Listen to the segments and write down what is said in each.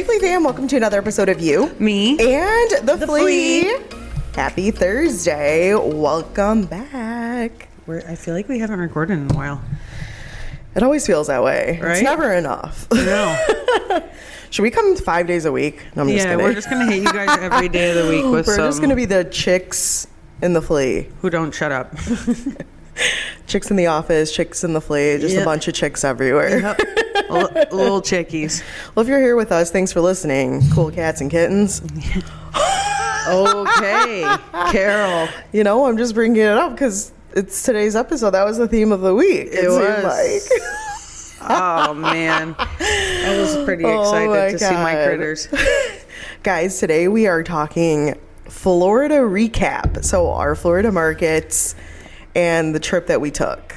Hey Flea fam, welcome to another episode of You, Me, and the Flea. Flea. Happy Thursday. Welcome back. I feel like we haven't recorded in a while. It always feels that way. Right? It's never enough. No. Should we come 5 days a week? No, I'm just kidding. We're just going to hit you guys every day of the week with We're just going to be the chicks in the Flea. who don't shut up. Chicks in the office, chicks in the Flea, just a bunch of chicks everywhere. Yep. Little chickies. Well, if you're here with us, thanks for listening. Cool cats and kittens. Okay, Carol. You know, I'm just bringing it up because it's today's episode. That was the theme of the week. It was. Oh, man. I was pretty excited to see my critters. Guys, today we are talking Florida recap. So our Florida markets and the trip that we took.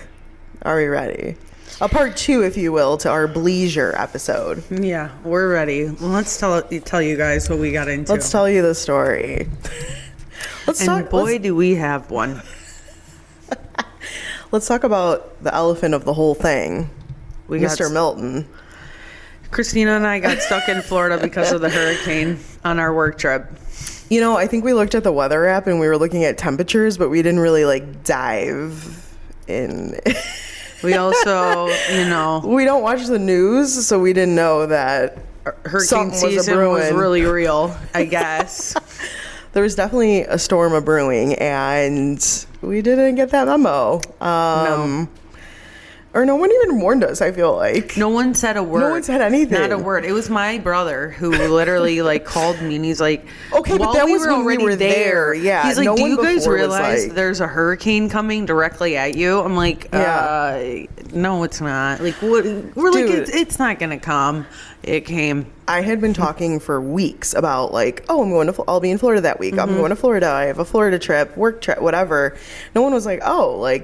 Are we ready? A part 2, if you will, to our bleisure episode. Yeah, we're ready. Well, let's tell you guys what we got into. Let's tell you the story. Do we have one. Let's talk about the elephant of the whole thing. Mr. Milton. Christina and I got stuck in Florida because of the hurricane on our work trip. You know, I think we looked at the weather app and we were looking at temperatures, but we didn't really dive in. We also, we don't watch the news, so we didn't know that hurricane season was really real, I guess. There was definitely a storm of brewing, and we didn't get that memo. No. Or no one even warned us, I feel like. No one said a word. No one said anything. Not a word. It was my brother who literally called me and he's like, okay, but that was when we were there. Yeah. He's like, do you guys realize there's a hurricane coming directly at you? I'm like, no, it's not. Like, what? We're like, it's not going to come. It came. I had been talking for weeks about like, I'll be in Florida that week. I'm going to Florida. I have a Florida trip, work trip, whatever. No one was like,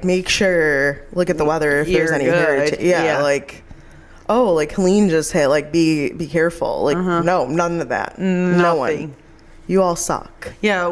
make sure, look at the weather if there's any hurricane. Yeah, like, Helene just hit, like, be careful. Like, no, none of that. Nothing. No one. You all suck. Yeah.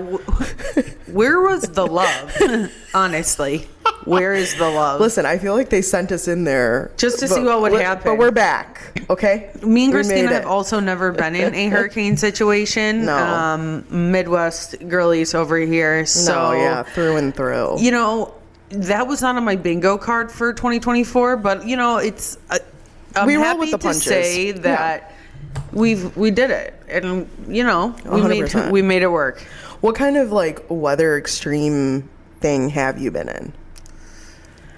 Where was the love? Honestly, where is the love? Listen, I feel like they sent us in there just to see what would happen. But we're back, okay? Me and Christina have also never been in a hurricane situation. No. Midwest girlies over here. So, yeah, through and through. You know, that was not on my bingo card for 2024, but, it's... I'm happy to say that we did it, and we made it work. What kind of like weather extreme thing have you been in?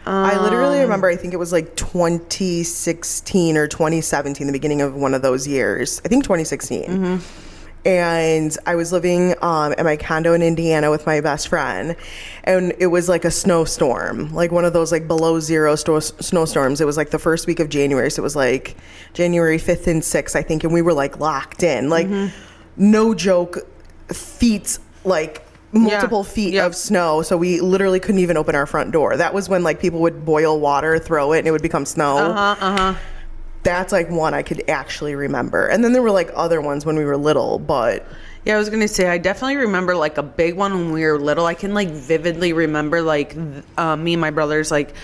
I literally remember, I think it was like 2016 or 2017, the beginning of one of those years. I think 2016. And I was living at my condo in Indiana with my best friend, and it was like a snowstorm, like one of those like below zero snowstorms. It was like the first week of January, so it was like January 5th and 6th, I think, and we were like locked in, like no joke, multiple feet of snow. So we literally couldn't even open our front door. That was when like people would boil water, throw it, and it would become snow. That's like one I could actually remember. And then there were like other ones when we were little, but... Yeah, I was going to say, I definitely remember like a big one when we were little. I can like vividly remember like me and my brothers like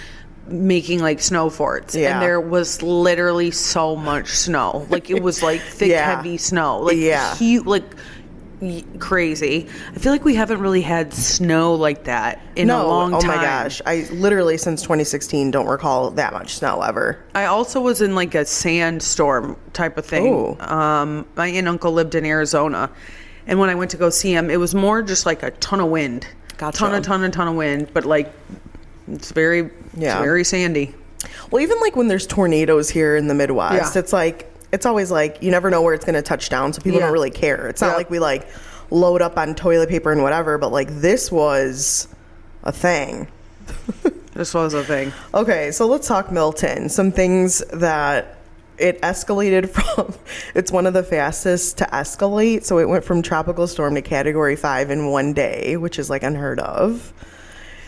making like snow forts. Yeah. And there was literally so much snow. Like it was like thick, heavy snow. Like crazy. I feel like we haven't really had snow like that in a long time. Oh my gosh. I literally since 2016 don't recall that much snow ever. I also was in like a sandstorm type of thing. Ooh. My aunt and uncle lived in Arizona, and when I went to go see him, it was more just like a ton of wind. Gotcha. Ton of wind, but like it's very sandy. Well, even like when there's tornadoes here in the Midwest, it's always like you never know where it's going to touch down, so people don't really care. It's not like we like load up on toilet paper and whatever, but like this was a thing. This was a thing. Okay, so let's talk Milton. Some things that it escalated from. It's one of the fastest to escalate. So it went from tropical storm to Category 5 in one day, which is like unheard of.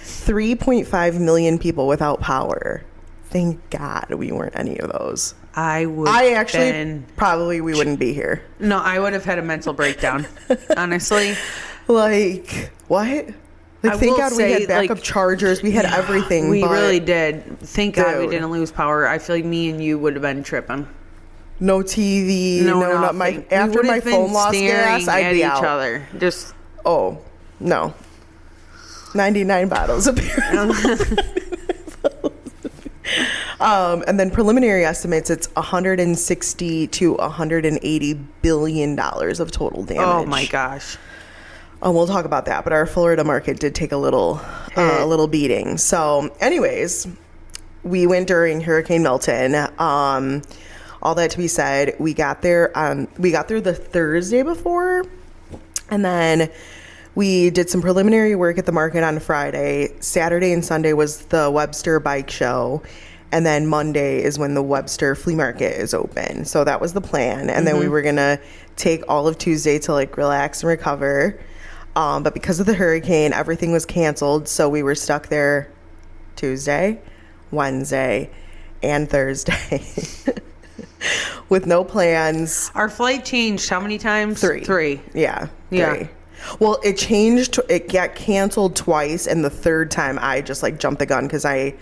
3.5 million people without power. Thank God we weren't any of those. Probably we wouldn't be here. No, I would have had a mental breakdown, honestly. Like, what? Like, thank God we had backup chargers. We had everything. We really did. Thank God we didn't lose power. I feel like me and you would have been tripping. no TV, no my after my phone lost gas, I'd be out. Each other. Just no. 99 bottles of beer. And then preliminary estimates, it's 160 to 180 billion dollars of total damage. Oh my gosh. We'll talk about that, but our Florida market did take a little beating. So anyways, we went during Hurricane Milton. All that to be said, we got there the Thursday before, and then we did some preliminary work at the market on Friday. Saturday and Sunday was the Webster bike show. And then Monday is when the Webster flea market is open. So that was the plan. And then we were going to take all of Tuesday to like relax and recover. But because of the hurricane, everything was canceled. So we were stuck there Tuesday, Wednesday, and Thursday with no plans. Our flight changed how many times? Three. Yeah. Three. Well, it got canceled twice, and the third time I just like jumped the gun because I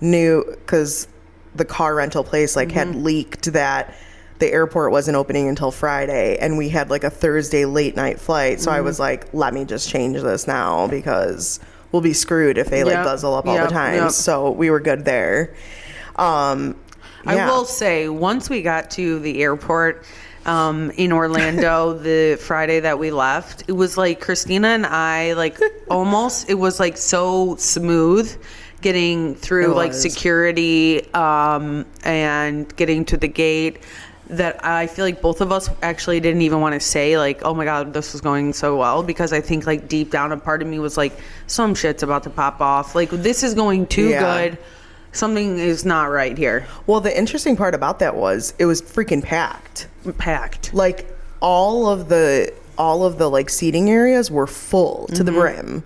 knew, because the car rental place like had leaked that the airport wasn't opening until Friday, and we had like a Thursday late night flight. So I was like, let me just change this now because we'll be screwed if they like guzzle up all the time. So we were good there. I will say, once we got to the airport in Orlando the Friday that we left, it was like Christina and I like it was like so smooth getting through like security and getting to the gate that I feel like both of us actually didn't even want to say like, oh my God, this was going so well, because I think like deep down a part of me was like, some shit's about to pop off. Like, this is going too good. Something is not right here. Well, the interesting part about that was it was freaking packed. Like all of the like seating areas were full to the brim.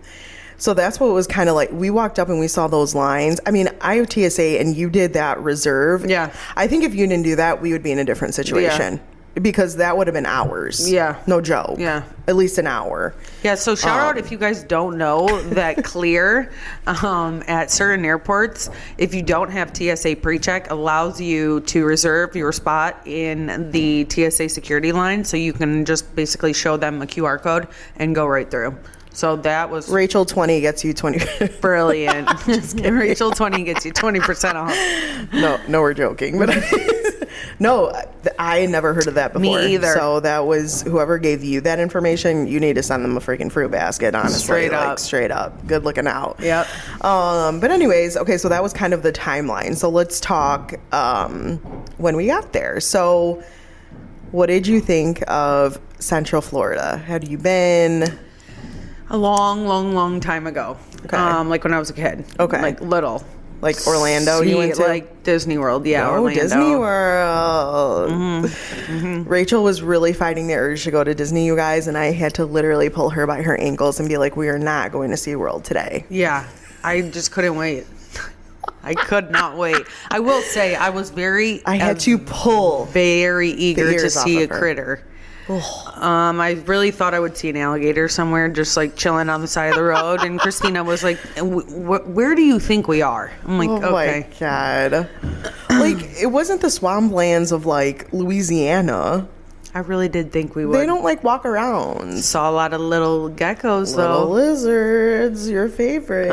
So that's what it was kind of like. We walked up and we saw those lines. I mean, I have TSA and you did that reserve. Yeah. I think if you didn't do that, we would be in a different situation. Yeah. Because that would have been hours. Yeah. No joke. Yeah. At least an hour. Yeah, so shout out if you guys don't know that Clear at certain airports, if you don't have TSA PreCheck, allows you to reserve your spot in the TSA security line, so you can just basically show them a QR code and go right through. So that was... Rachel 20 gets you 20... Brilliant. Rachel 20 gets you 20% off. No, we're joking. But no, I never heard of that before. Me either. So that was... Whoever gave you that information, you need to send them a freaking fruit basket, honestly. Straight up. Good looking out. Yep. But anyways, okay, so that was kind of the timeline. So let's talk when we got there. So what did you think of Central Florida? Had you been... A long time ago. Okay. Like when I was a kid. Okay. Like little. Like Orlando you went to? Like Disney World, yeah. Oh, Orlando. Disney World. Rachel was really fighting the urge to go to Disney, you guys, and I had to literally pull her by her ankles and be like, we are not going to SeaWorld today. Yeah. I just couldn't wait. I could not wait. I will say I was very... I had to pull. Very eager to see a critter. I really thought I would see an alligator somewhere just like chilling on the side of the road, and Christina was like, where do you think we are? I'm like, okay. Oh my God. Like, it wasn't the swamplands of like Louisiana. I really did think we would. They don't like walk around. Saw a lot of little geckos though. Little lizards, your favorite.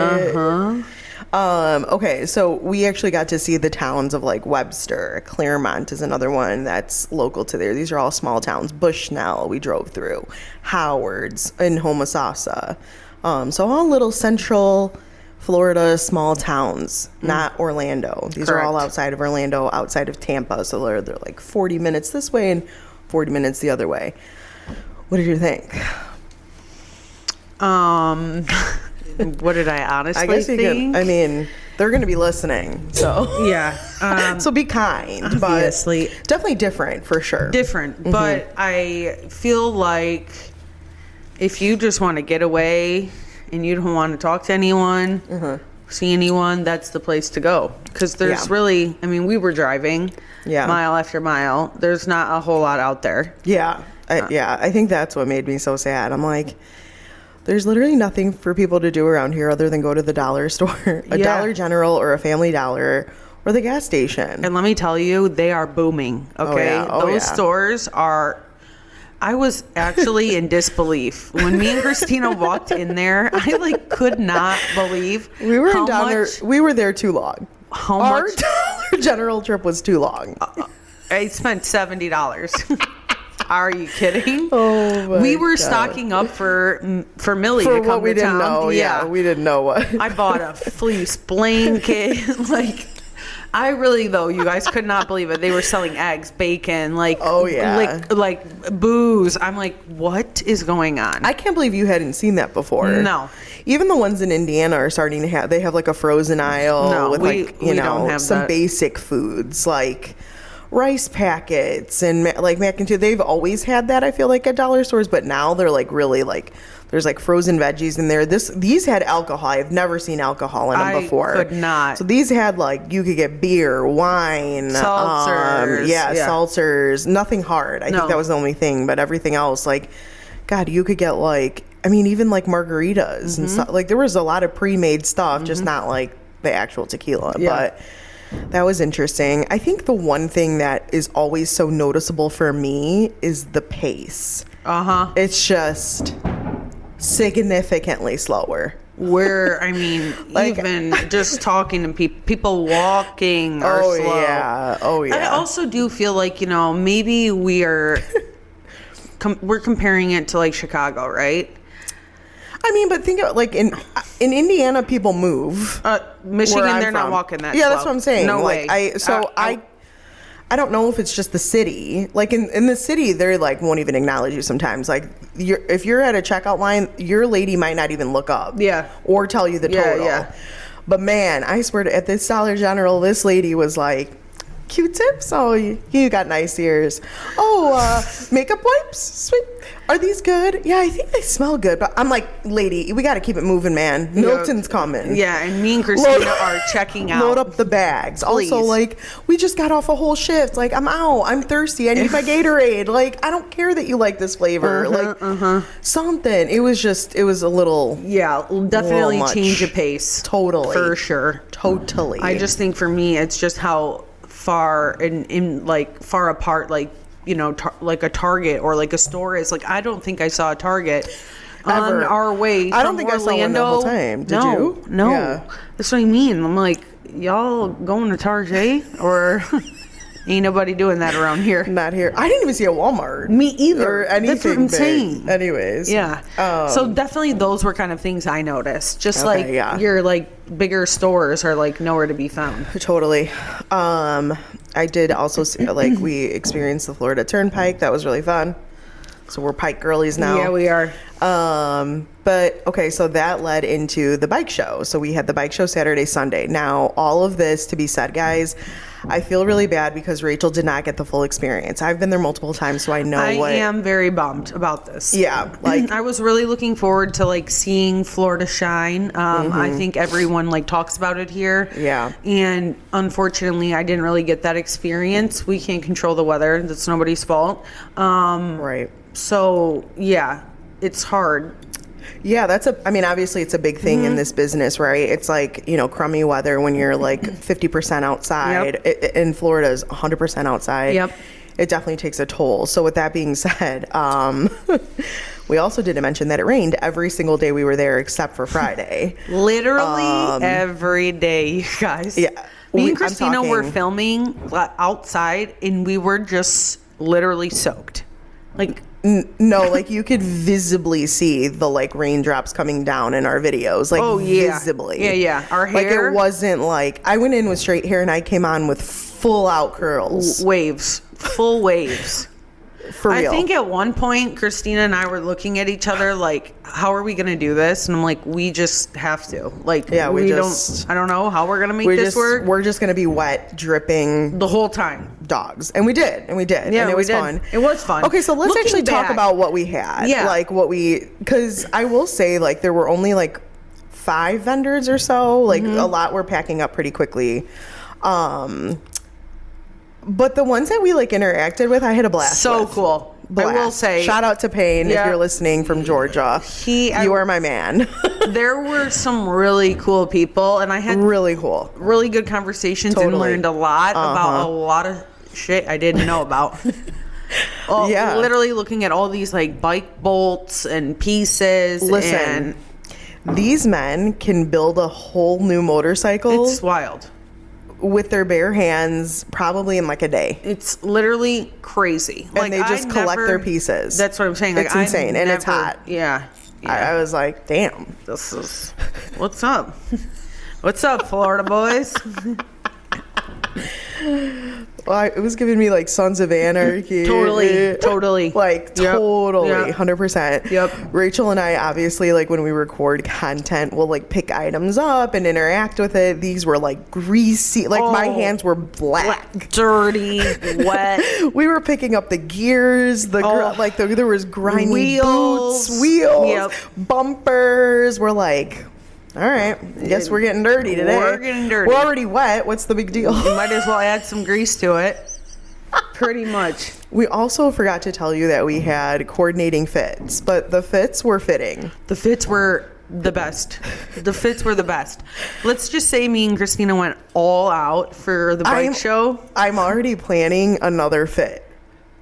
Okay, so we actually got to see the towns of like Webster. Claremont is another one that's local to there. These are all small towns. Bushnell we drove through. Howard's and Homosassa. So all little Central Florida small towns, not Orlando. These are all outside of Orlando, outside of Tampa. So they're like 40 minutes this way and 40 minutes the other way. What did you think? What did I honestly think? I mean, they're going to be listening, so yeah. So be kind, obviously. But definitely different for sure. Different, but I feel like if you just want to get away and you don't want to talk to anyone, see anyone, that's the place to go. Because there's really, I mean, we were driving mile after mile. There's not a whole lot out there. Yeah, I think that's what made me so sad. I'm like, there's literally nothing for people to do around here other than go to the dollar store, a Dollar General or a Family Dollar, or the gas station. And let me tell you, they are booming. Okay. Those stores are. I was actually in disbelief when me and Christina walked in there. I like could not believe we were down there. We were there too long. Our Dollar General trip was too long. I spent $70. Are you kidding? Oh my We were God. stocking up for Millie For to come what we to didn't town. know. Yeah, we didn't know what. I bought a fleece blanket. Like, I really, though, you guys could not believe it. They were selling eggs, bacon, like, like booze. I'm like, what is going on? I can't believe you hadn't seen that before. No. Even the ones in Indiana are starting to have, they have like a frozen aisle with we don't have some that. basic foods like rice packets and like mac and cheese. They've always had that, I feel like, at dollar stores, but now they're like really like, there's like frozen veggies in there. These had alcohol. I've never seen alcohol in them before. I could not. So these had like, you could get beer, wine, seltzers. Seltzers, nothing hard. I think that was the only thing, but everything else, like, God, you could get like, I mean, even like margaritas and stuff. Like there was a lot of pre-made stuff, just not like the actual tequila. But that was interesting. I think the one thing that is always so noticeable for me is the pace. It's just significantly slower. I mean, like, even just talking to people walking are slow. Oh yeah. I also do feel like, maybe we're comparing it to like Chicago, right? I mean, but think about like in Indiana, people move. Michigan, they're not walking that. Yeah, slow. that's what I'm saying. No like, way. I don't know if it's just the city. Like in the city, they're like won't even acknowledge you sometimes. Like if you're at a checkout line, your lady might not even look up. Yeah. Or tell you the total. Yeah. But man, I swear at this Dollar General, this lady was like, Q-tips? Oh, you got nice ears. Oh, makeup wipes? Sweet. Are these good? Yeah, I think they smell good. But I'm like, lady, we got to keep it moving, man. Milton's coming. Yeah, and me and Christina are checking out. Load up the bags. Please. Also, like, we just got off a whole shift. Like, I'm out. I'm thirsty. I need my Gatorade. Like, I don't care that you like this flavor. Something. It was a little. Yeah, definitely much. Change of pace. Totally. For sure. Totally. I just think for me, it's just how far far apart, like, like a Target or like a store is. Like, I don't think I saw a Target on our way. I don't think Orlando. I saw one the whole time. Did you? No. Yeah. That's what I mean. I'm like, y'all going to Target or ain't nobody doing that around here. Not here. I didn't even see a Walmart. Me either. Or anything That's what I'm saying. Anyways. Yeah. So definitely those were kind of things I noticed. Just your like bigger stores are like nowhere to be found. Totally. I did also see, like, we experienced the Florida Turnpike. That was really fun. So we're Pike girlies now. Yeah, we are. But okay, so that led into the bike show. So we had the bike show Saturday, Sunday. Now, all of this to be said, guys, I feel really bad because Rachel did not get the full experience. I've been there multiple times, so I know I am very bummed about this. Yeah, like I was really looking forward to like seeing Florida shine. I think everyone like talks about it here. Yeah. And unfortunately, I didn't really get that experience. We can't control the weather. That's nobody's fault. Right. So yeah, it's hard. Yeah, obviously it's a big thing in this business, right? It's like, crummy weather when you're like 50% outside. Yep. In Florida is 100% outside. Yep. It definitely takes a toll. So with that being said, we also didn't mention that it rained every single day we were there except for Friday. Literally every day, you guys. Yeah. Me and Christina were filming outside and we were just literally soaked. Like, no, like you could visibly see the like raindrops coming down in our videos, like visibly. Yeah. Our hair, like it wasn't like I went in with straight hair and I came on with full out curls, full waves. For real. I think at one point Christina and I were looking at each other like, how are we gonna do this? And I'm like, we just have to. Like, I don't know how we're gonna make this work. We're just gonna be wet, dripping the whole time. Dogs. And we did. Yeah, and it was fun. It was fun. Okay, so let's actually talk about what we had. Yeah. Like because I will say, like, there were only like 5 vendors or so. Like a lot were packing up pretty quickly. But the ones that we like interacted with, I had a blast. So with. cool. blast. I will say, shout out to Payne if you're listening from Georgia. You are my man. There were some really cool people, and I had really good conversations and learned a lot about a lot of shit I didn't know about. Literally looking at all these like bike bolts and pieces. Listen, these men can build a whole new motorcycle. It's wild. With their bare hands, probably in like a day. It's literally crazy. And they just collect their pieces. That's what I'm saying. Like, it's insane, and it's hot. Yeah. I was like, damn. This is... What's up? What's up, Florida boys? Well, it was giving me like Sons of Anarchy. Totally. Like, totally, 100%. Yep. Rachel and I, obviously, like, when we record content, we'll, like, pick items up and interact with it. These were, like, greasy. Like, my hands were black. Dirty, wet. We were picking up the gears. There was grimy boots, wheels, bumpers. We're like... All right, I guess we're getting dirty today. We're getting dirty. We're already wet. What's the big deal? You might as well add some grease to it. Pretty much. We also forgot to tell you that we had coordinating fits, but the fits were fitting. The fits were the best. Let's just say me and Christina went all out for the bike show. I'm already planning another fit.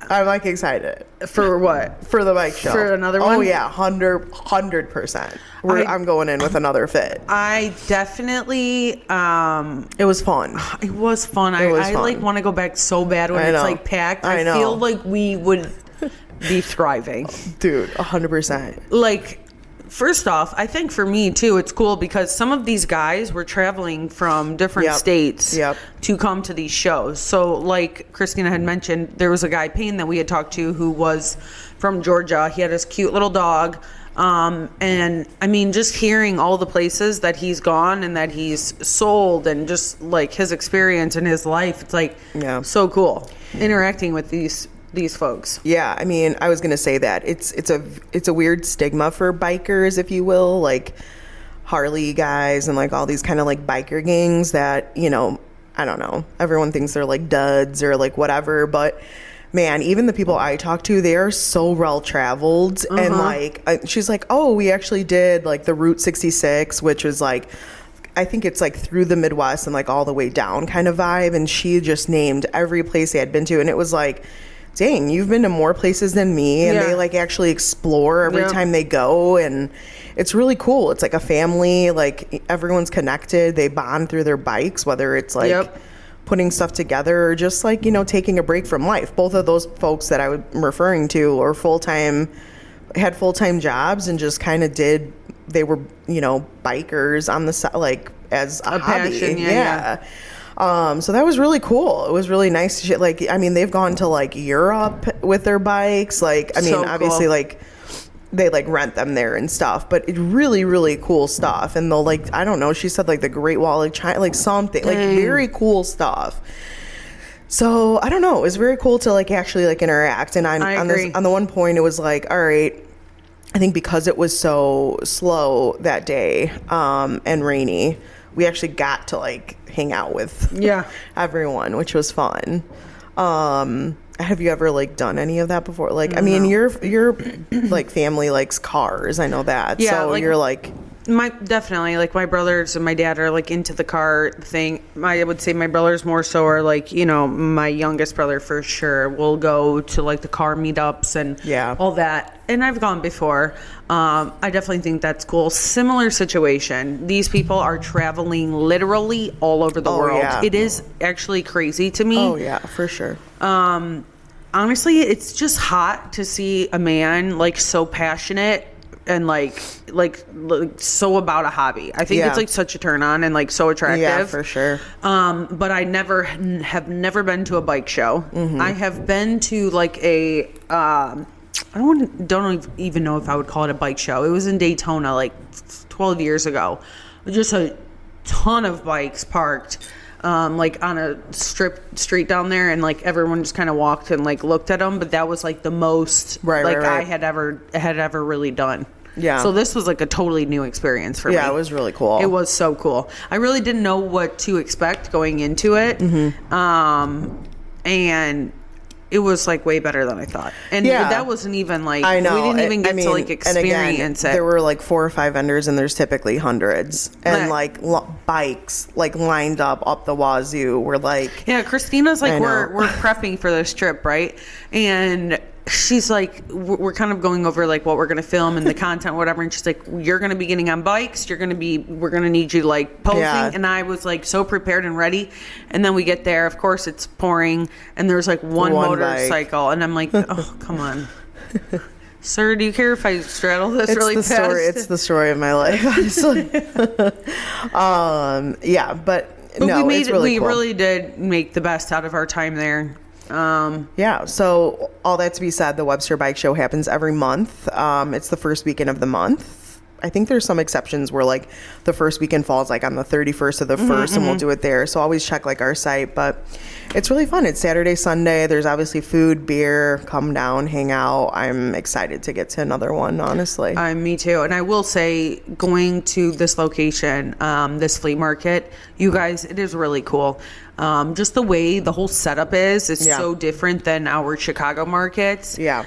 I'm like excited. For what? For the bike show. For another one? Oh yeah, 100%. I'm going in with another fit. I definitely it was fun. It was fun. I like want to go back so bad when it's like packed. I feel like we would be thriving. Dude, 100%. Like, first off, I think for me too, it's cool because some of these guys were traveling from different states to come to these shows. So like Christina had mentioned, there was a guy, Payne, that we had talked to who was from Georgia. He had his cute little dog. And I mean, just hearing all the places that he's gone and that he's sold and just like his experience in his life, it's like so cool interacting with these folks. Yeah, I mean, I was gonna say that it's a weird stigma for bikers, if you will, like Harley guys and like all these kind of like biker gangs that, you know, I don't know, everyone thinks they're like duds or like whatever, but man, even the people I talk to, they are so well traveled. And like she's like, oh, we actually did like the Route 66, which was like, I think it's like through the Midwest and like all the way down kind of vibe, and she just named every place they had been to, and it was like, dang, you've been to more places than me. And they like actually explore every time they go, and it's really cool. It's like a family, like everyone's connected, they bond through their bikes, whether it's like putting stuff together or just like, you know, taking a break from life. Both of those folks that I was referring to are had full-time jobs and just kind of they were, you know, bikers on the side, like as a hobby. Passion, so that was really cool. It was really nice. Like, I mean, they've gone to like Europe with their bikes. Like, I mean, obviously like they like rent them there and stuff, but it's really, really cool stuff. And they'll like, I don't know, she said like the Great Wall of China, like something, like very cool stuff. So I don't know. It was very cool to like actually like interact. And on the one point, it was like, all right, I think because it was so slow that day and rainy, we actually got to like hang out with everyone, which was fun. Have you ever like done any of that before? Like, I mean, your like family likes cars. I know that. Yeah, so like, you're like, definitely like my brothers and my dad are like into the car thing. I would say my brothers more so are like, you know, my youngest brother for sure will go to like the car meetups and all that. And I've gone before. I definitely think that's cool. Similar situation. These people are traveling literally all over the world. Yeah. It is actually crazy to me. Oh yeah, for sure. Honestly, it's just hot to see a man like so passionate and like so about a hobby. I think it's like such a turn on and like so attractive. Yeah, for sure. But I have never been to a bike show. I have been to like a I don't even know if I would call it a bike show. It was in Daytona like 12 years ago. Just a ton of bikes parked like on a street down there, and like everyone just kind of walked and like looked at them. But that was like the most I had ever really done. Yeah. So this was like a totally new experience for me. Yeah, it was really cool. It was so cool. I really didn't know what to expect going into it. And it was like way better than I thought. And that wasn't even like, I know. we didn't even get to like experience it. There were like 4 or 5 vendors, and there's typically hundreds, and like bikes like lined up the wazoo. We're like, yeah, Christina's like, we're prepping for this trip, right? And she's like, we're kind of going over like what we're going to film and the content, whatever. And she's like, you're going to be getting on bikes. We're going to need you like posing. Yeah. And I was like so prepared and ready. And then we get there. Of course, it's pouring, and there's like one motorcycle. Bike. And I'm like, oh, come on. Sir, do you care if I straddle this really fast? It's the story of my life, honestly. Yeah, but no, it's really cool. We really did make the best out of our time there. Yeah, so all that to be said, the Webster Bike Show happens every month. It's the first weekend of the month. I think there's some exceptions where like the first weekend falls like on the 31st of the 1st, and we'll do it there. So always check like our site, but it's really fun. It's Saturday, Sunday. There's obviously food, beer, come down, hang out. I'm excited to get to another one, honestly. Me too. And I will say, going to this location, this flea market, you guys, it is really cool. Just the way the whole setup is so different than our Chicago markets. Yeah.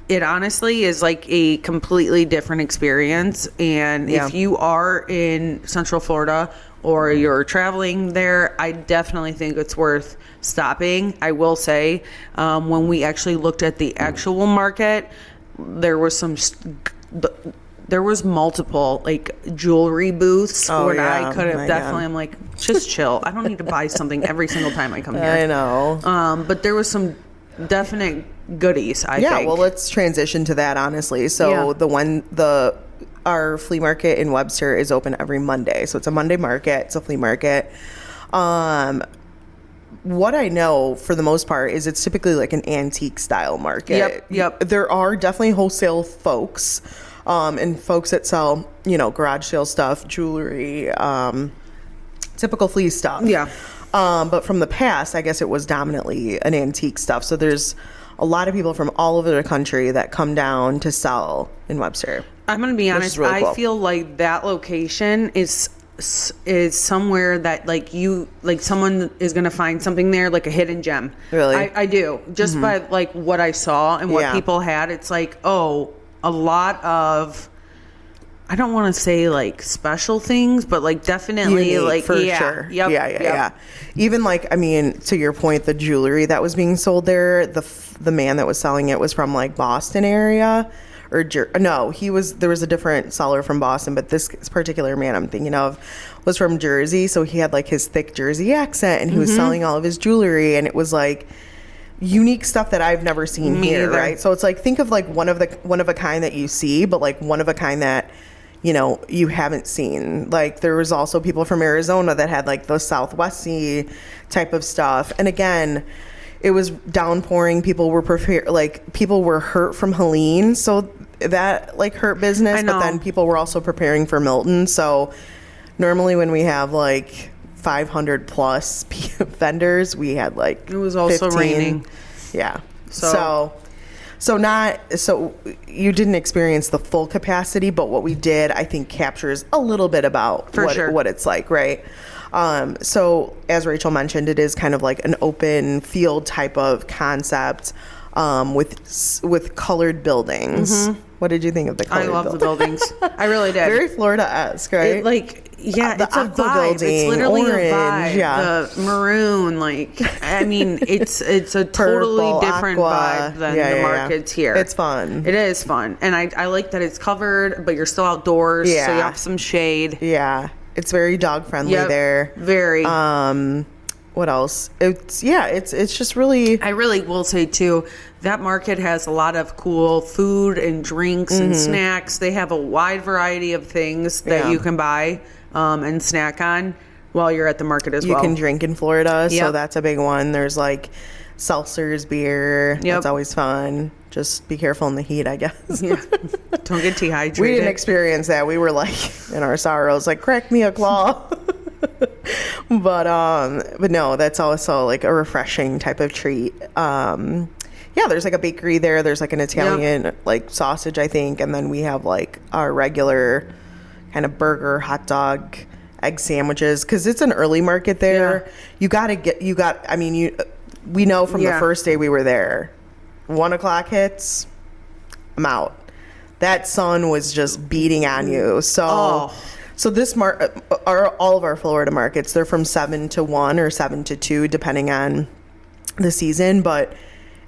It honestly is like a completely different experience. And if you are in Central Florida or you're traveling there, I definitely think it's worth stopping. I will say, when we actually looked at the actual market, there was multiple like jewelry booths where I could have definitely, I'm like, just chill. I don't need to buy something every single time I come here. I know. But there was some definite goodies, I think. Yeah, well, let's transition to that, honestly. So our flea market in Webster is open every Monday. So it's a Monday market. It's a flea market. What I know for the most part is it's typically like an antique style market. Yep. There are definitely wholesale folks, and folks that sell, garage sale stuff, jewelry, typical flea stuff. Yeah. But from the past, I guess it was dominantly an antique stuff. So there's a lot of people from all over the country that come down to sell in Webster. I'm going to be honest. Really cool. I feel like that location is somewhere that like someone is going to find something there, like a hidden gem. Really? I do. Just by like what I saw and what people had, it's like, a lot of, I don't want to say like special things, but like definitely unique, like for sure. Yep. Yeah. Even like, I mean, to your point, the jewelry that was being sold there, the man that was selling it was from like Boston area, or there was a different seller from Boston, but this particular man I'm thinking of was from Jersey, so he had like his thick Jersey accent, and he was selling all of his jewelry, and it was like unique stuff that I've never seen here, right? So it's like, think of like one of a kind that you see, but like one of a kind that you haven't seen. Like there was also people from Arizona that had like the Southwesty type of stuff. And again, it was downpouring. People were people were hurt from Helene, so that like hurt business. But then people were also preparing for Milton. So normally when we have like 500 plus vendors, we had like it was also 15. Raining. Yeah. So you didn't experience the full capacity, but what we did, I think, captures a little bit about what it's like, right? So as Rachel mentioned, it is kind of like an open field type of concept, with colored buildings. What did you think of the colored buildings? I love the buildings. I really did. Very Florida-esque, right? It's a vibe. Building, it's literally orange, a vibe. Yeah. The maroon, I mean, it's a totally Purple, different aqua. vibe than the markets here. It's fun. It is fun. And I like that it's covered, but you're still outdoors, so you have some shade. Yeah. It's very dog friendly there. Very. What else? It's just really. I really will say too, that market has a lot of cool food and drinks and snacks. They have a wide variety of things that you can buy and snack on while you're at the market as well. You can drink in Florida, so that's a big one. There's like seltzers, beer. That's always fun. Just be careful in the heat, I guess. Don't get dehydrated. We didn't experience that. We were like in our sorrows, like, crack me a claw. But no, that's also like a refreshing type of treat. There's like a bakery there. There's like an Italian like sausage, I think, and then we have like our regular kind of burger, hot dog, egg sandwiches, because it's an early market there. we know from the first day we were there, 1 o'clock hits, I'm out. That sun was just beating on you. So this all of our Florida markets, they're from 7 to 1 or 7 to 2, depending on the season, but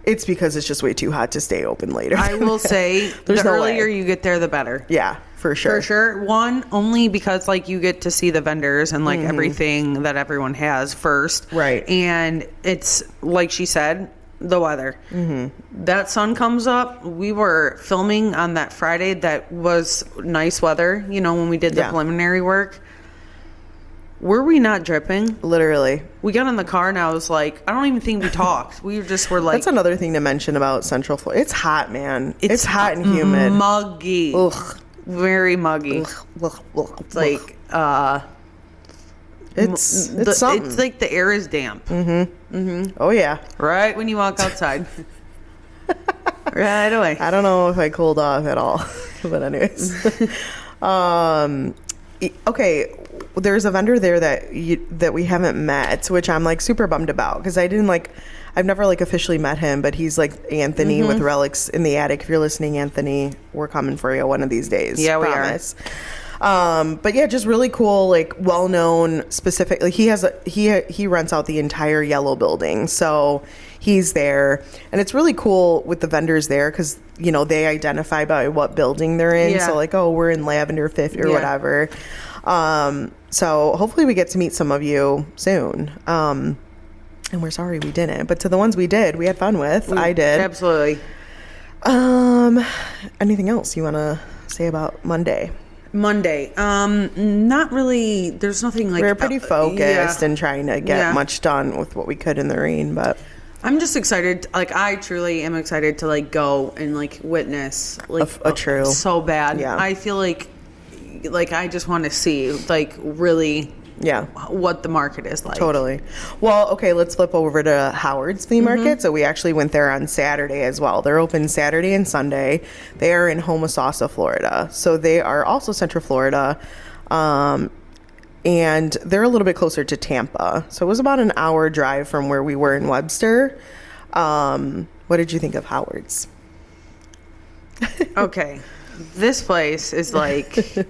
it's because it's just way too hot to stay open later. I will say the earlier you get there, the better. Yeah, for sure. For sure. One, only because like you get to see the vendors and like everything that everyone has first. Right. And it's like she said, the weather. That sun comes up. We were filming on that Friday that was nice weather, you know, when we did the preliminary work. Were we not dripping? Literally. We got in the car and I was like, I don't even think we talked. We just were like... That's another thing to mention about Central Florida. It's hot, man. It's hot and humid. Muggy. Ugh. Very muggy. Ugh. It's like... It's something. It's like the air is damp. Oh, yeah. Right when you walk outside. Right away. I don't know if I cooled off at all. But anyways. Okay, there's a vendor there that we haven't met, which I'm like super bummed about because I've never like officially met him, but he's like Anthony with Relics in the Attic. If you're listening, Anthony, we're coming for you one of these days. Yeah, promise. We are. But yeah, just really cool, like well-known, specifically. He rents out the entire yellow building, so he's there, and it's really cool with the vendors there because you know they identify by what building they're in. So like, oh, we're in Lavender 50 or whatever. So hopefully we get to meet some of you soon. And we're sorry we didn't, but to the ones we did, we had fun with. I did. Absolutely. Anything else you want to say about Monday? Not really. There's nothing like... We were pretty focused and trying to get much done with what we could in the rain, but... I'm just excited. Like, I truly am excited to, like, go and, like, witness, like... A true... So bad. Yeah. I feel like I just want to see, like, really... Yeah. What the market is like. Totally. Well, okay, let's flip over to Howard's Flea Market. So we actually went there on Saturday as well. They're open Saturday and Sunday. They are in Homosassa, Florida. So they are also Central Florida. And they're a little bit closer to Tampa. So it was about an hour drive from where we were in Webster. What did you think of Howard's? Okay. This place is like...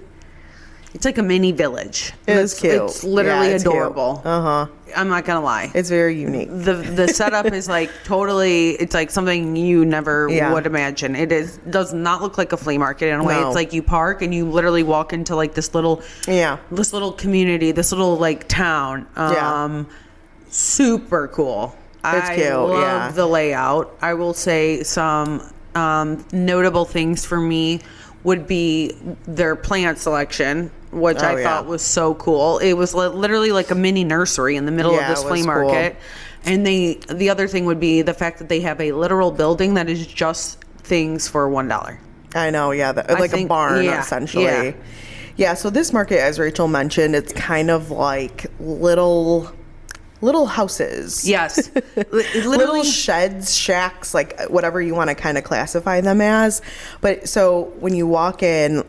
It's like a mini village. It's cute. It's literally adorable. I'm not gonna lie. It's very unique. The setup is like totally. It's like something you never would imagine. Does not look like a flea market in a way. It's like you park and you literally walk into like this little community, this little like town. Super cool. It's cute. I love the layout. I will say some notable things for me would be their plant selection, which I thought was so cool. It was literally like a mini nursery in the middle of this flea market. Cool. And the other thing would be the fact that they have a literal building that is just things for $1. I know, like a barn, essentially. Yeah, so this market, as Rachel mentioned, it's kind of like little houses. Yes. Little sheds, shacks, like whatever you want to kind of classify them as. But so when you walk in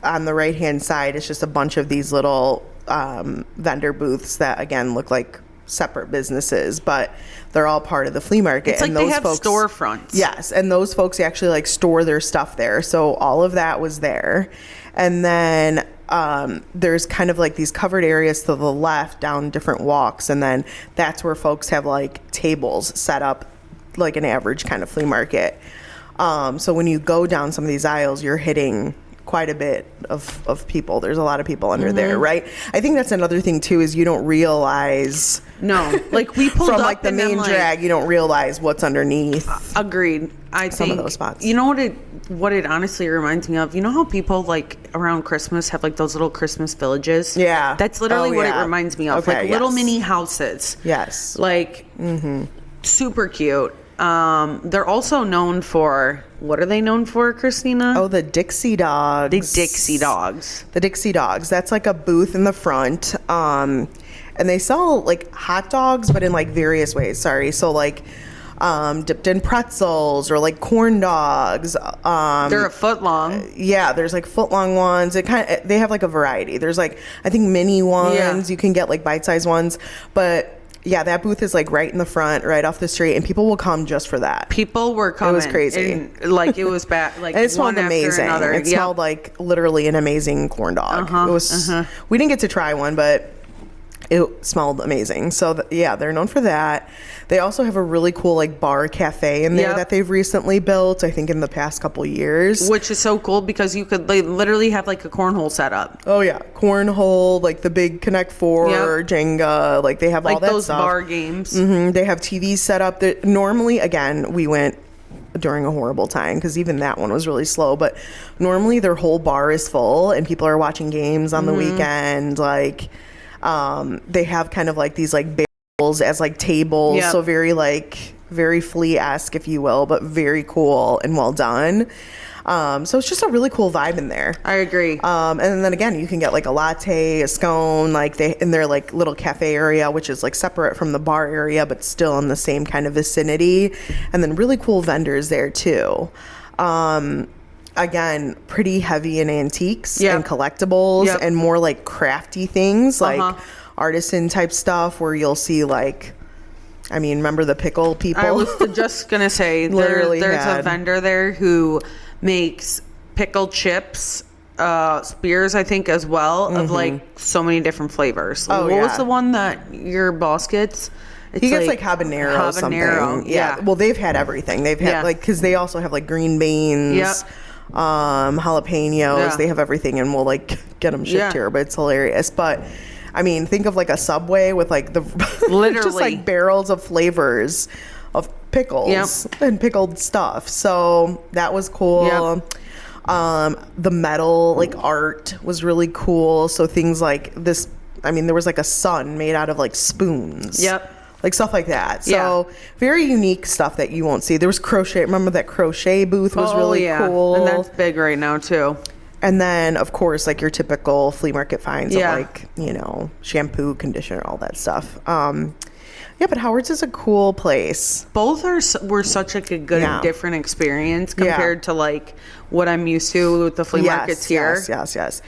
on the right hand side, it's just a bunch of these little vendor booths that again look like separate businesses, but they're all part of the flea market. It's like they have storefronts. Yes, and those folks actually like store their stuff there. So all of that was there. And then there's kind of like these covered areas to the left down different walks, and then that's where folks have like tables set up like an average kind of flea market. So when you go down some of these aisles, you're hitting quite a bit of people. There's a lot of people under there, right? I think that's another thing too, is you don't realize. No, like we pulled from up like the main drag, you don't realize what's underneath. Agreed. I some think of those spots. You know what it honestly reminds me of? You know how people like around Christmas have like those little Christmas villages? Yeah. That's literally what it reminds me of. Okay, like little mini houses. Yes. Like super cute. They're also known for, what are they known for, Christina? Oh, the Dixie Dogs. The Dixie Dogs. The Dixie Dogs. That's like a booth in the front. And they sell like hot dogs, but in like various ways. So like dipped in pretzels or like corn dogs. They're a foot long. Yeah, there's like foot long ones. They have like a variety. There's like, I think mini ones. You can get like bite-sized ones. But Yeah, that booth is like right in the front, right off the street, and people will come just for that. People were coming. It was crazy. And, like, it was bad. Like, and it smelled one amazing. After another. It smelled like literally an amazing corn dog. It was. We didn't get to try one, but it smelled amazing. So yeah, they're known for that. They also have a really cool like bar cafe in there that they've recently built, I think in the past couple years. Which is so cool because you could literally have like a cornhole set up. Oh yeah, cornhole, like the big Connect Four, Jenga, like they have like all that those stuff. bar games. They have TVs set up. That normally, again, we went during a horrible time because even that one was really slow. But normally their whole bar is full and people are watching games on the weekend. Like they have kind of like these like as like tables, so very Flea-esque, if you will, but very cool and well done. So it's just a really cool vibe in there. I agree. And then again, you can get like a latte, a scone, like they in their like little cafe area, which is like separate from the bar area, but still in the same kind of vicinity. And then really cool vendors there too. Again, pretty heavy in antiques and collectibles and more like crafty things, like artisan type stuff where you'll see like, I mean, remember the pickle people? I was just gonna say there's a vendor there who makes pickled chips, spears, I think, as well, of like so many different flavors. What was the one that your boss gets? He gets like habanero something. Yeah. Well, they've had everything. They've had like, because they also have like green beans, jalapenos. They have everything, and we'll like get them shipped here. But it's hilarious. But I mean, think of like a Subway with like the literally just like barrels of flavors of pickles and pickled stuff. So that was cool. The metal like art was really cool. So things like this, I mean, there was like a sun made out of like spoons. Like stuff like that. So very unique stuff that you won't see. There was crochet. Remember that crochet booth was really cool. And that's big right now too. And then, of course, like your typical flea market finds of like, you know, shampoo, conditioner, all that stuff. But Howard's is a cool place. Both were such like a good and different experience compared to like what I'm used to with the flea markets here. Yes.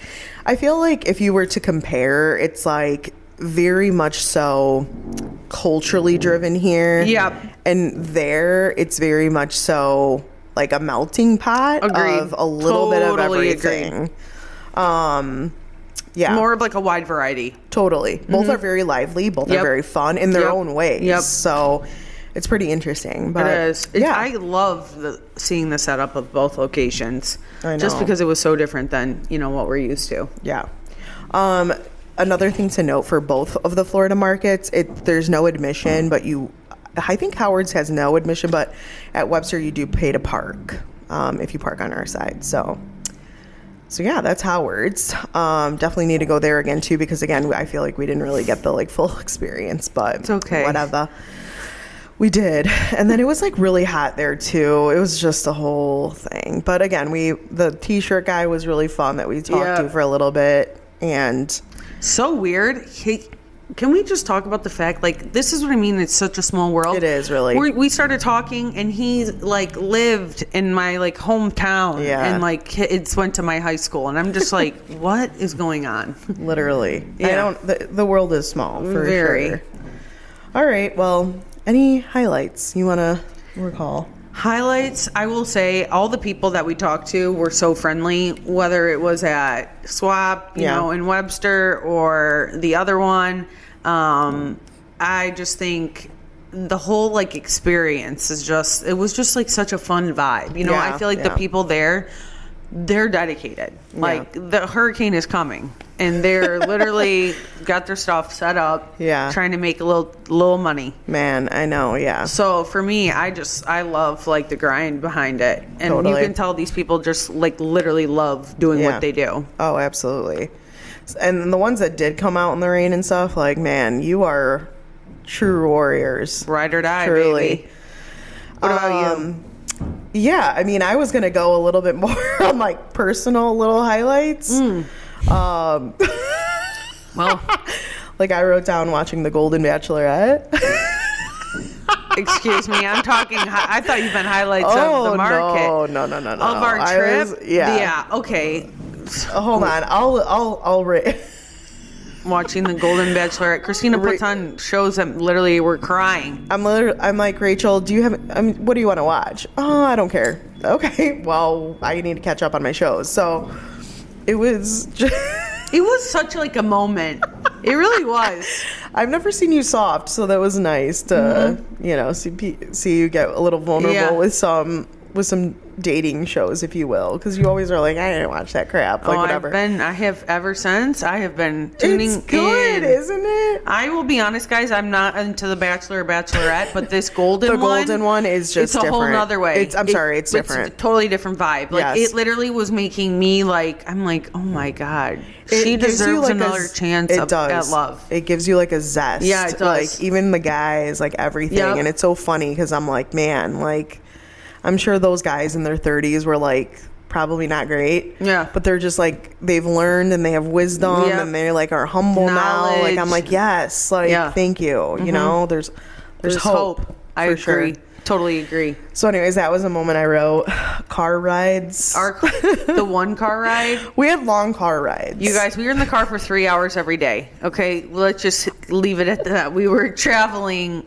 I feel like if you were to compare, it's like very much so culturally driven here. And there, it's very much so like a melting pot of a little bit of everything. More of like a wide variety. Totally. Both are very lively. Both are very fun in their own ways. So it's pretty interesting. But it is. I love seeing the setup of both locations. I know. Just because it was so different than, you know, what we're used to. Yeah. Another thing to note for both of the Florida markets, there's no admission, but I think Howard's has no admission, but at Webster you do pay to park if you park on our side. So yeah, that's Howard's. Definitely need to go there again too, because again, I feel like we didn't really get the like full experience, but it's okay. Whatever. We did. And then it was like really hot there too. It was just a whole thing. But again, the t-shirt guy was really fun that we talked to for a little bit. And so weird. Can we just talk about the fact, like, this is what I mean, it's such a small world. It is, really. We started talking, and he, like, lived in my, like, hometown. And, like, it's went to my high school. And I'm just like, what is going on? Literally. The world is small, for sure. All right, well, any highlights you want to recall? Highlights, I will say all the people that we talked to were so friendly, whether it was at Swap, you know, in Webster, or the other one. I just think the whole like experience it was just like such a fun vibe. You know, I feel like the people there, they're dedicated. Like the hurricane is coming, and they're literally got their stuff set up, trying to make a little money. Man, I know, So for me, I love like the grind behind it, and you can tell these people just like literally love doing what they do. Oh, absolutely. And the ones that did come out in the rain and stuff, like, man, you are true warriors. Ride or die, truly. Baby. What about you? Yeah, I mean, I was going to go a little bit more on like personal little highlights. Well, like I wrote down watching The Golden Bachelorette. Excuse me, I'm talking. I thought you meant highlights of the market. No. Of our trip. Yeah. Okay. Hold on. I'll watching the Golden Bachelorette. Christina puts on shows that literally we're crying. I'm like, Rachel, what do you want to watch? Oh, I don't care. Okay, well, I need to catch up on my shows. So it was just... It was such like a moment. It really was. I've never seen you soft, so that was nice to, see you get a little vulnerable with some dating shows, if you will, because you always are like, I didn't watch that crap, like whatever. I have ever since. I have been tuning in. It's good, isn't it? I will be honest, guys. I'm not into the Bachelor or Bachelorette, but this golden one is just it's a whole nother way. It's different. It's a totally different vibe. Like it literally was making me like, I'm like, oh my god, she deserves another chance at love. It gives you like a zest. Yeah, it does. Like even the guys, like everything, and it's so funny because I'm like, man, like. I'm sure those guys in their 30s were like probably not great. Yeah. But they're just like, they've learned and they have wisdom and they like are humble now. Like I'm like, yes, like thank you. Mm-hmm. You know, there's hope. I agree. Sure. Totally agree. So anyways, that was a moment I wrote. Car rides. The one car ride. We had long car rides. You guys, we were in the car for 3 hours every day. Okay, let's just leave it at that. We were traveling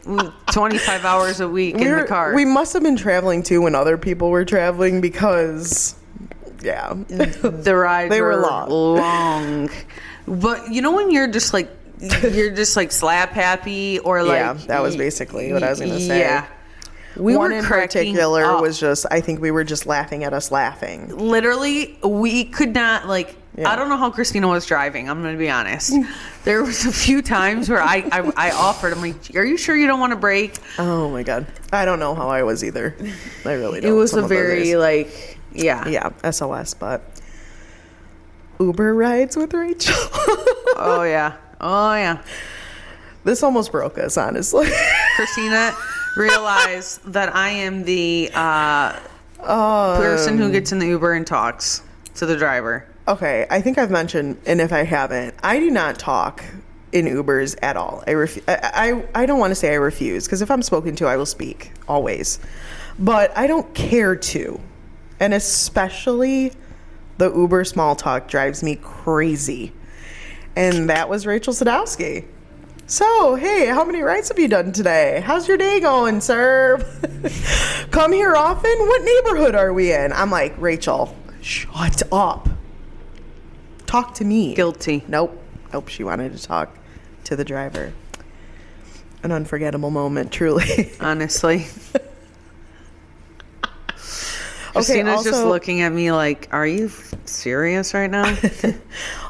25 hours a week in the car. We must have been traveling too when other people were traveling because, the rides were long. But you know when you're just like slap happy or like that was basically what I was gonna say. Yeah. One in particular was just, I think we were just laughing at us laughing. Literally, we could not, like, I don't know how Christina was driving, I'm going to be honest. There was a few times where I offered, I'm like, are you sure you don't want to break? Oh my God. I don't know how I was either. I really don't. It was a very, like, Yeah, SOS, but Uber rides with Rachel. Oh, yeah. This almost broke us, honestly. Christina realize that I am the person who gets in the Uber and talks to the driver. Okay, I think I've mentioned, and if I haven't, I do not talk in Ubers at all. I don't want to say I refuse, because if I'm spoken to, I will speak, always. But I don't care to. And especially the Uber small talk drives me crazy. And that was Rachel Sadowski. So, hey, how many rides have you done today? How's your day going, sir? Come here often? What neighborhood are we in? I'm like, Rachel, shut up. Talk to me. Guilty. Nope, she wanted to talk to the driver. An unforgettable moment, truly. Honestly. Christina's just looking at me like, are you serious right now?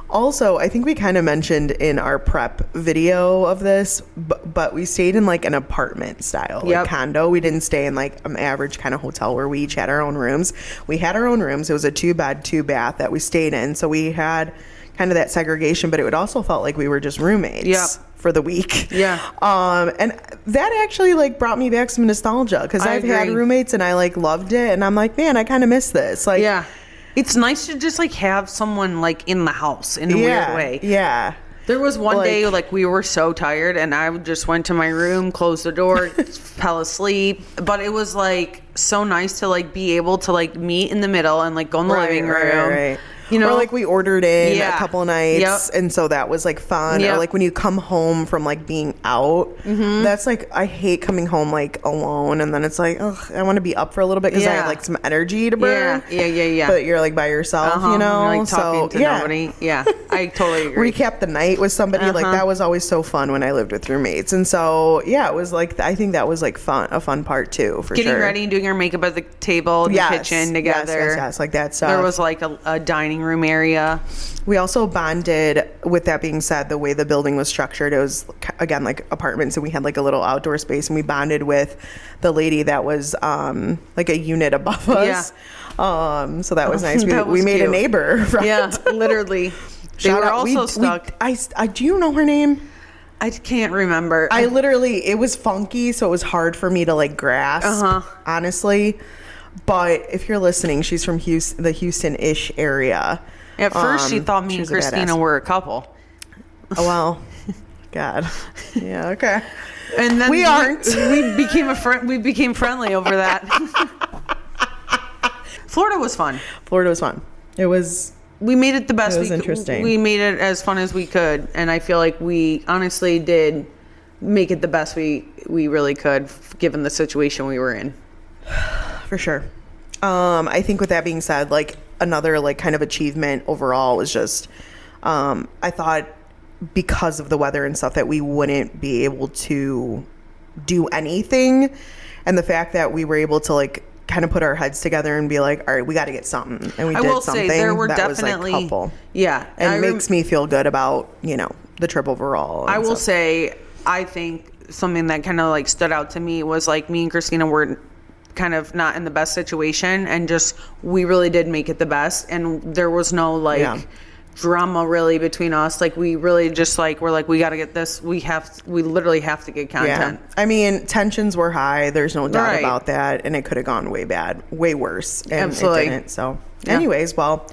Also, I think we kind of mentioned in our prep video of this, but we stayed in like an apartment style, like condo. We didn't stay in like an average kind of hotel where we each had our own rooms. We had our own rooms. It was a 2-bed, 2-bath that we stayed in. So we had kind of that segregation, but it would also felt like we were just roommates for the week. Yeah. And that actually like brought me back some nostalgia because I've had roommates and I like loved it. And I'm like, man, I kind of miss this. Like, it's nice to just like have someone like in the house in a weird way. Yeah. There was one day like we were so tired and I just went to my room, closed the door, fell asleep. But it was like so nice to like be able to like meet in the middle and like go in the living room. Right. You know, or like we ordered in a couple of nights, and so that was like fun. Or like when you come home from like being out, that's like I hate coming home like alone, and then it's like, ugh, I want to be up for a little bit because I have like some energy to burn. Yeah. But you're like by yourself, you know, like talking to nobody. Yeah, I totally agree. Recap the night with somebody like that was always so fun when I lived with roommates, and so it was like I think that was like a fun part too for getting ready and doing our makeup at the table in the kitchen together. Yes, like that stuff. There was like a dining room area. We also bonded, with that being said, the way the building was structured, it was again like apartments, and we had like a little outdoor space, and we bonded with the lady that was like a unit above us. So that was nice. We made a neighbor. Right? Yeah, literally. They were also stuck. Do you know her name? I can't remember. It was funky, so it was hard for me to like grasp, honestly. But if you're listening, she's from the Houston-ish area. At first, she thought me and Christina were a couple. Oh, well. God. Yeah, okay. And then we aren't. We became friendly over that. Florida was fun. It was we made it the best. It was interesting. We made it as fun as we could, and I feel like we honestly did make it the best we really could, given the situation we were in. For sure. I think with that being said, like another like kind of achievement overall was just, I thought because of the weather and stuff that we wouldn't be able to do anything, and the fact that we were able to like kind of put our heads together and be like, all right, we got to get something, and we did something. Say, there were that definitely, was like helpful. Yeah, and it makes me feel good about, you know, the trip overall. I will say, I think something that kind of like stood out to me was like me and Christina were kind of not in the best situation, and just we really did make it the best, and there was no like drama really between us. Like we really just like we're like, we got to get this, we literally have to get content. I mean, tensions were high, there's no doubt about that, and it could have gone way worse, and absolutely it didn't. So anyways, well,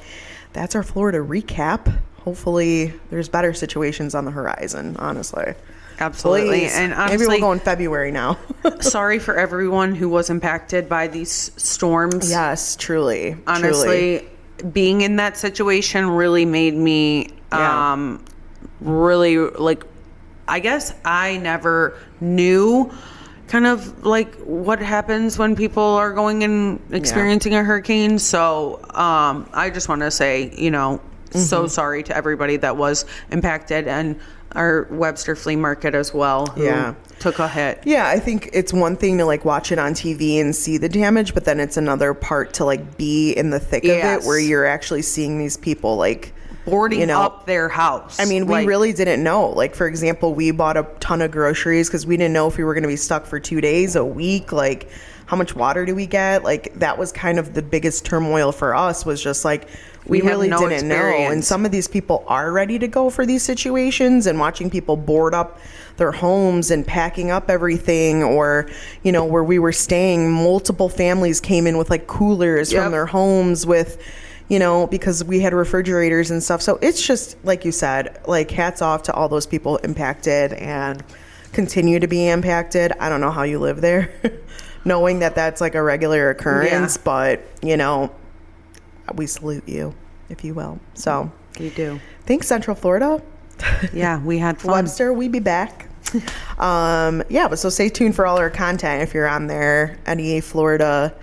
that's our Florida recap. Hopefully there's better situations on the horizon, honestly. Absolutely. Please. And honestly, maybe we'll go in February now. Sorry for everyone who was impacted by these storms. Yes, truly. Honestly, being in that situation really made me really like, I guess I never knew kind of like what happens when people are going and experiencing a hurricane. So I just want to say, you know, so sorry to everybody that was impacted, and our Webster flea market as well, who took a hit. Yeah, I think it's one thing to like watch it on TV and see the damage, but then it's another part to like be in the thick of it, where you're actually seeing these people like boarding up their house. I mean, we really didn't know. Like, for example, we bought a ton of groceries because we didn't know if we were going to be stuck for 2 days, a week. Like, how much water do we get? Like, that was kind of the biggest turmoil for us, was just like, we really didn't know. And some of these people are ready to go for these situations, and watching people board up their homes and packing up everything, or, you know, where we were staying, multiple families came in with like coolers from their homes with, you know, because we had refrigerators and stuff. So it's just, like you said, like, hats off to all those people impacted and continue to be impacted. I don't know how you live there knowing that that's like a regular occurrence, but, you know, we salute you, if you will. So you do. Thanks, Central Florida. Yeah, we had fun. Webster, we be back. But so stay tuned for all our content if you're on there. Any Florida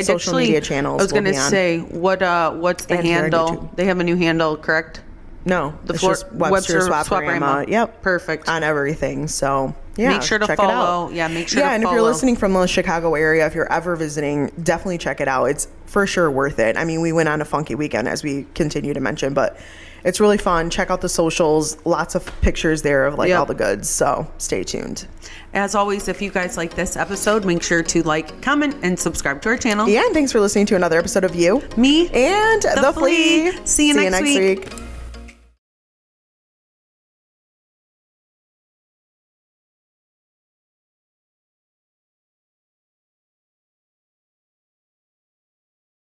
social media channels. I was gonna say, what's the handle? They have a new handle, correct? No, it's just Webster Swap-O-Rama. Yep, perfect on everything. So make sure to follow. Yeah, make sure. Yeah, and if you're listening from the Chicago area, if you're ever visiting, definitely check it out. It's for sure worth it. I mean, we went on a funky weekend, as we continue to mention, but it's really fun. Check out the socials. Lots of pictures there of like all the goods. So stay tuned. As always, if you guys like this episode, make sure to like, comment, and subscribe to our channel. Yeah, and thanks for listening to another episode of You, Me, and the Flea. See you next week.